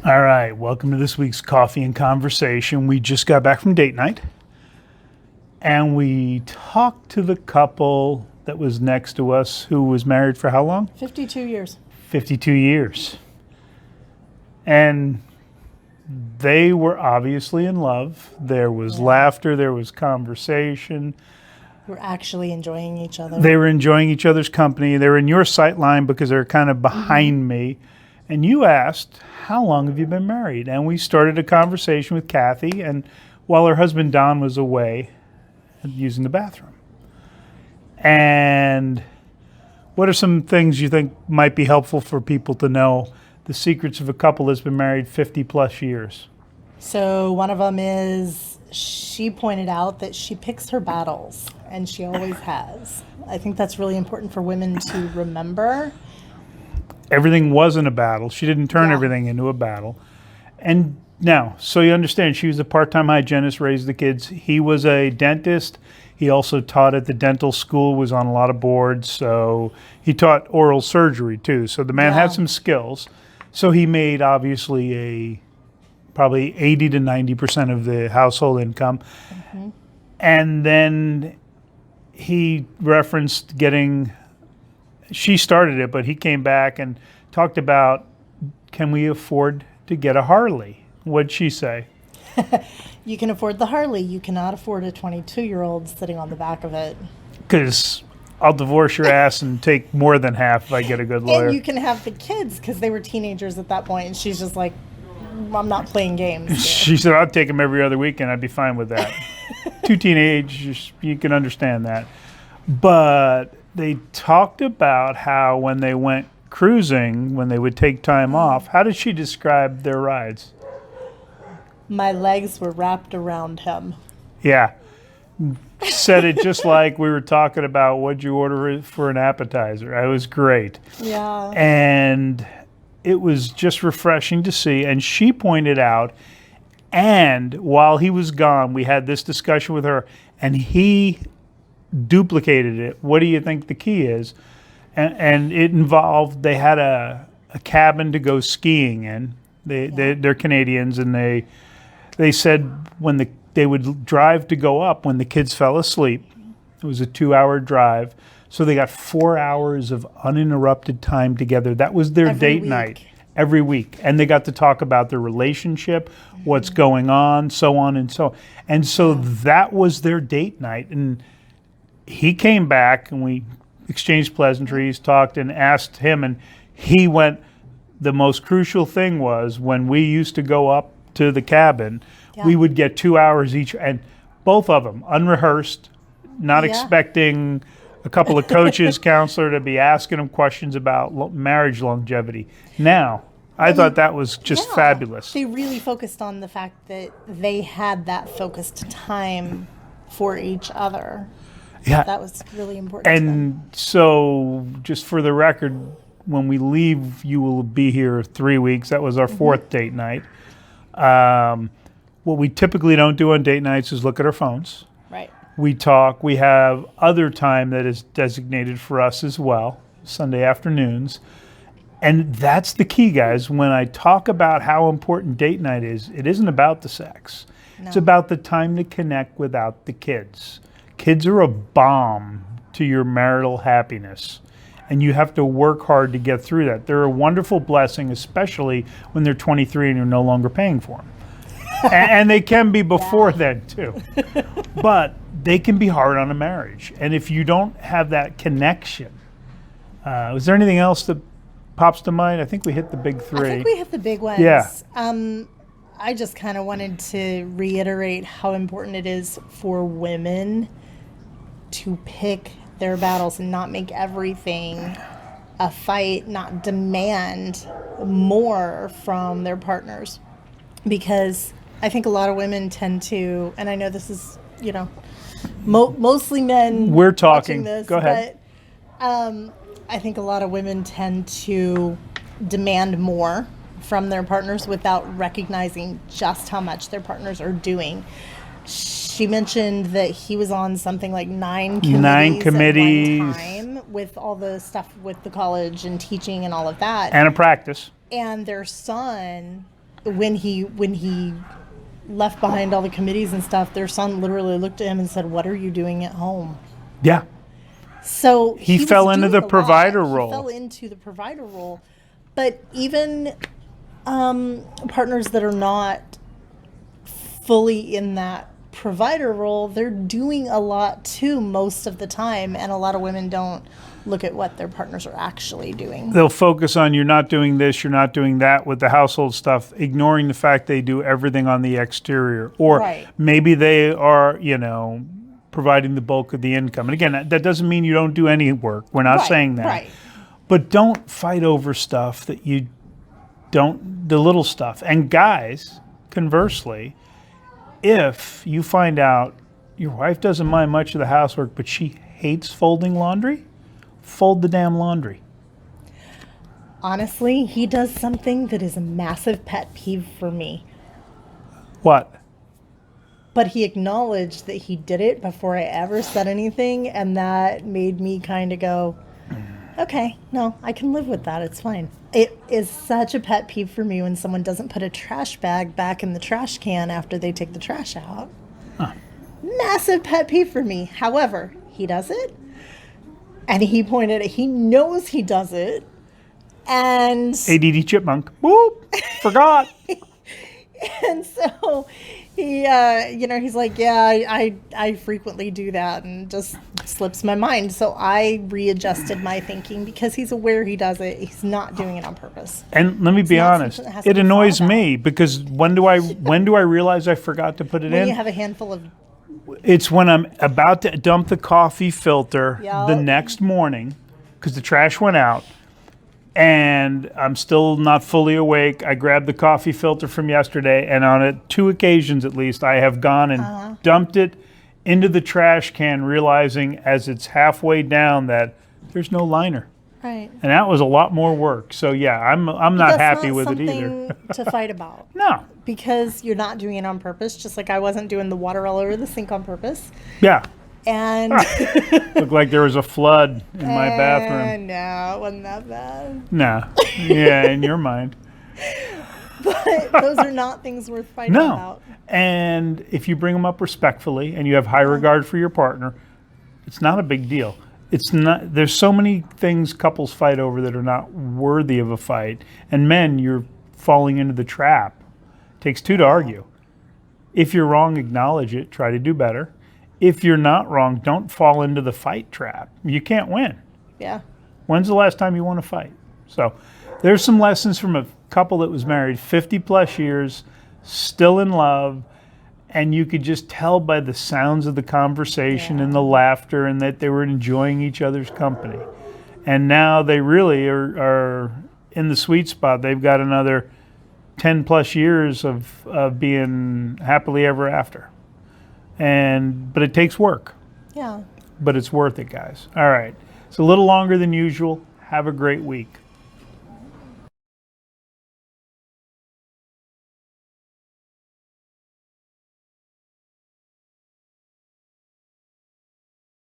All right, welcome to this week's Coffee and Conversation. We just got back from date night, and we talked to the couple that was next to us who was married for how long? 52 years. 52 years. And they were obviously in love. There was laughter, there was conversation. We're actually enjoying each other. They were enjoying each other's company. They were in your sight line because they're kind of behind me. And you asked, how long have you been married? And we started a conversation with Kathy, and while her husband Don was away using the bathroom. And what are some things you think might be helpful for people to know the secrets of a couple that's been married 50 plus years? So one of them is she pointed out that she picks her battles, and she always has. I think that's really important for women to remember. Everything wasn't a battle. She didn't turn Yeah. everything into a battle. And now, so you understand, she was a part-time hygienist, raised the kids. He was a dentist. He also taught at the dental school, was on a lot of boards. So he taught oral surgery too. So the man Yeah. had some skills. So he made obviously probably 80 to 90% of the household income. And then he referenced she started it, but he came back and talked about, can we afford to get a Harley? What'd she say? You can afford the Harley. You cannot afford a 22-year-old sitting on the back of it. Because I'll divorce your ass and take more than half if I get a good lawyer. And you can have the kids because they were teenagers at that point. And she's just like, I'm not playing games here. She said, I'd take them every other weekend. I'd be fine with that. Two teenagers, you can understand that. But they talked about how when they went cruising, when they would take time off, how did she describe their rides? My legs were wrapped around him. Yeah. Said it just like we were talking about what'd you order for an appetizer. It was great. Yeah. And it was just refreshing to see. And she pointed out, and while he was gone, we had this discussion with her, and he duplicated it. What do you think the key is? And it involved, they had a cabin to go skiing in. They're Canadians, and they said when they would drive to go up when the kids fell asleep. It was a 2-hour drive. So they got 4 hours of uninterrupted time together. That was their date night every week. And they got to talk about their relationship, what's going on, so on and so on. And so that was their date night. And he came back and we exchanged pleasantries, talked, and asked him. And he went, the most crucial thing was when we used to go up to the cabin, we would get 2 hours each. And both of them, unrehearsed, not expecting a couple of coaches, counselor to be asking them questions about marriage longevity. Now, I thought that was just fabulous. They really focused on the fact that they had that focused time for each other. Yeah. That was really important to them. And so, just for the record, when we leave, you will be here 3 weeks. That was our fourth date night. What we typically don't do on date nights is look at our phones. Right. We talk. We have other time that is designated for us as well, Sunday afternoons. And that's the key, guys. When I talk about how important date night is, it isn't about the sex. No. It's about the time to connect without the kids. Kids are a bomb to your marital happiness. And you have to work hard to get through that. They're a wonderful blessing, especially when they're 23 and you're no longer paying for them. And they can be before then, too. But they can be hard on a marriage. And if you don't have that connection, is there anything else that pops to mind? I think we hit the big three. I think we hit the big ones. Yeah. I just kind of wanted to reiterate how important it is for women to pick their battles and not make everything a fight, not demand more from their partners. Because I think a lot of women tend to, and I know this is, mostly men. We're watching talking. this, Go ahead. But I think a lot of women tend to demand more from their partners without recognizing just how much their partners are doing. She mentioned that he was on something like 9 committees at one time with all the stuff with the college and teaching and all of that. And a practice. And their son when he left behind all the committees and stuff, their son literally looked at him and said, "What are you doing at home?" Yeah. So He was fell into doing the a lot. provider role. He fell into the provider role, but even partners that are not fully in that provider role, they're doing a lot too most of the time, and a lot of women don't look at what their partners are actually doing. They'll focus on you're not doing this, you're not doing that with the household stuff, ignoring the fact they do everything on the exterior. Or Right. maybe they are, providing the bulk of the income. And again, that doesn't mean you don't do any work. We're not Right, saying that. right. But don't fight over stuff that you don't, the little stuff. And guys, conversely, if you find out your wife doesn't mind much of the housework, but she hates folding laundry, fold the damn laundry. Honestly, he does something that is a massive pet peeve for me. What? But he acknowledged that he did it before I ever said anything, and that made me kind of go, okay, no, I can live with that. It's fine. It is such a pet peeve for me when someone doesn't put a trash bag back in the trash can after they take the trash out. Massive pet peeve for me. However, he does it, and he knows he does it, and ADD chipmunk. Whoop! Forgot. and so he, he's like, yeah, I frequently do that, and just slips my mind. So I readjusted my thinking because he's aware he does it. He's not doing it on purpose. And let me be not honest, something that has to it be annoys thought about. me because when do I realize I forgot to put it When in? you have a handful of, It's when I'm about to dump the coffee filter Yup. the next morning because the trash went out and I'm still not fully awake. I grabbed the coffee filter from yesterday, and on two occasions at least, I have gone and dumped it into the trash can, realizing as it's halfway down that there's no liner. right. And that was a lot more work. So yeah, I'm not That's happy not with it something either. to fight about. No. Because you're not doing it on purpose, just like I wasn't doing the water all over the sink on purpose. Yeah. And Looked like there was a flood in my bathroom. no, it wasn't that bad. No. Yeah, in your mind. But those are not things worth fighting No. about. And if you bring them up respectfully and you have high regard for your partner, it's not a big deal. It's not. There's so many things couples fight over that are not worthy of a fight. And men, you're falling into the trap. It takes two to argue. If you're wrong, acknowledge it. Try to do better. If you're not wrong, don't fall into the fight trap. You can't win. Yeah. When's the last time you won a fight? So there's some lessons from a couple that was married 50 plus years, still in love, and you could just tell by the sounds of the conversation and the laughter and that they were enjoying each other's company. And now they really are in the sweet spot. They've got another 10 plus years of being happily ever after. But it takes work, Yeah. but it's worth it, guys. All right. It's a little longer than usual. Have a great week.